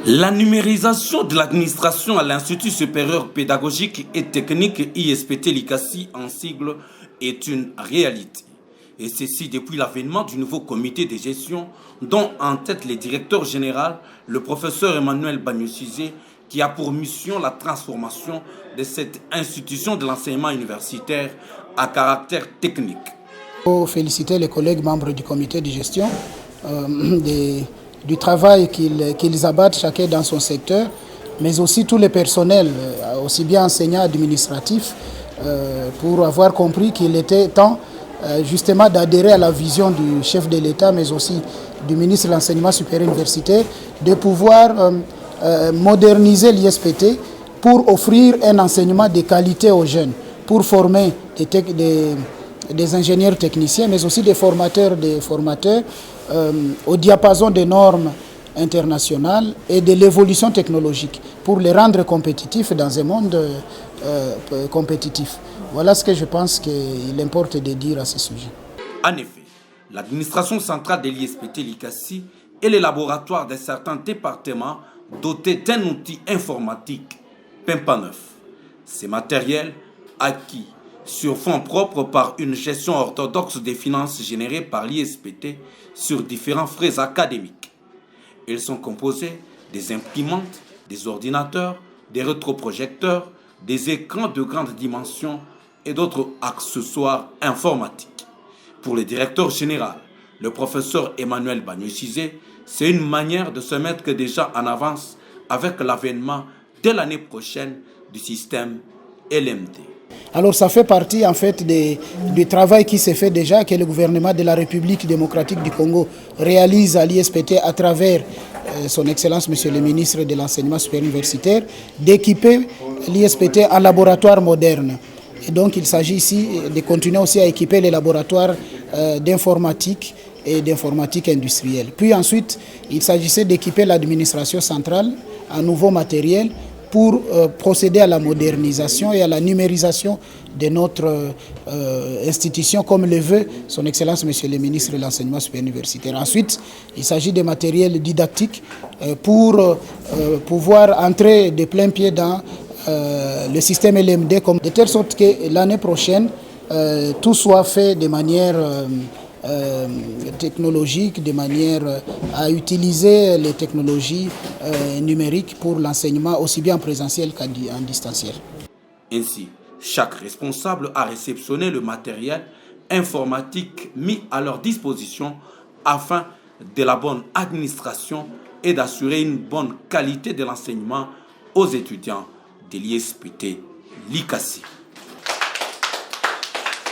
La numérisation de l'administration à l'Institut supérieur pédagogique et technique ISPT Likassi en sigle est une réalité. Et ceci depuis l'avènement du nouveau comité de gestion dont en tête le directeur général, le professeur Emmanuel Bagnossizé, qui a pour mission la transformation de cette institution de l'enseignement universitaire à caractère technique. Il faut féliciter les collègues membres du comité de gestion du travail qu'ils abattent chacun dans son secteur, mais aussi tous les personnels, aussi bien enseignants, administratifs, pour avoir compris qu'il était temps justement d'adhérer à la vision du chef de l'État, mais aussi du ministre de l'Enseignement supérieur universitaire, de pouvoir moderniser l'ISPT pour offrir un enseignement de qualité aux jeunes, pour former des ingénieurs techniciens, mais aussi des formateurs au diapason des normes internationales et de l'évolution technologique pour les rendre compétitifs dans un monde compétitif. Voilà ce que je pense qu'il importe de dire à ce sujet. En effet, l'administration centrale de l'ISPT Likassi est le laboratoire de certains départements dotés d'un outil informatique pimpant-neuf. Ces matériels acquis sur fonds propres par une gestion orthodoxe des finances générées par l'ISPT sur différents frais académiques. Ils sont composés des imprimantes, des ordinateurs, des rétroprojecteurs, des écrans de grande dimension et d'autres accessoires informatiques. Pour le directeur général, le professeur Emmanuel Bagnossizé, c'est une manière de se mettre déjà en avance avec l'avènement dès l'année prochaine du système LMD. Alors ça fait partie en fait du travail qui s'est fait déjà, que le gouvernement de la République démocratique du Congo réalise à l'ISPT à travers son Excellence Monsieur le ministre de l'Enseignement supérieur universitaire, d'équiper l'ISPT en laboratoire moderne. Et donc il s'agit ici de continuer aussi à équiper les laboratoires d'informatique et d'informatique industrielle. Puis ensuite, il s'agissait d'équiper l'administration centrale en nouveau matériel pour procéder à la modernisation et à la numérisation de notre institution, comme le veut son Excellence Monsieur le ministre de l'Enseignement supérieur universitaire. Ensuite, il s'agit de matériel didactique pour pouvoir entrer de plein pied dans le système LMD, de telle sorte que l'année prochaine, tout soit fait de manière technologique, de manière à utiliser les technologies numériques pour l'enseignement aussi bien en présentiel qu'en distanciel. Ainsi, chaque responsable a réceptionné le matériel informatique mis à leur disposition afin de la bonne administration et d'assurer une bonne qualité de l'enseignement aux étudiants de l'ISPT Likassi.